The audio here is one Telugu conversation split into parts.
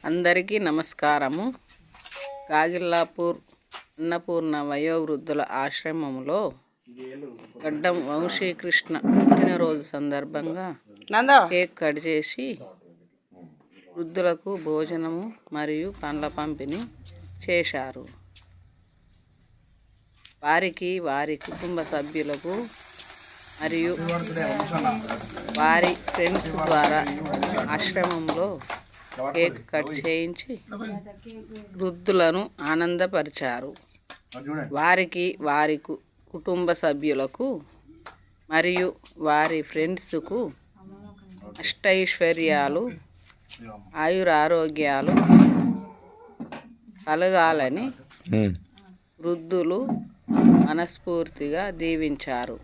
అందరికీ నమస్కారము. కాగిల్లాపూర్ అన్నపూర్ణ వయోవృద్ధుల ఆశ్రమంలో గడ్డం వంశీకృష్ణ పుట్టినరోజు సందర్భంగా కేక్ కట్ చేసి వృద్ధులకు భోజనము మరియు పండ్ల పంపిణీ చేశారు. వారికి, వారి కుటుంబ సభ్యులకు మరియు వారి ఫ్రెండ్స్ ద్వారా ఆశ్రమంలో కేక్ కట్ చేయించి వృద్ధులను ఆనందపరిచారు. వారికి, వారి కుటుంబ సభ్యులకు మరియు వారి ఫ్రెండ్స్కు అష్టైశ్వర్యాలు, ఆయురారోగ్యాలు కలగాలని వృద్ధులు మనస్ఫూర్తిగా దీవించారు.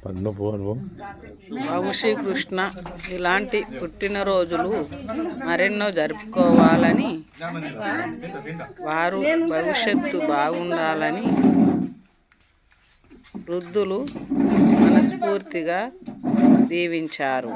వంశీకృష్ణ ఇలాంటి పుట్టినరోజులు మరెన్నో జరుపుకోవాలని, వారు భవిష్యత్తు బాగుండాలని వృద్ధులు మనస్ఫూర్తిగా దీవించారు.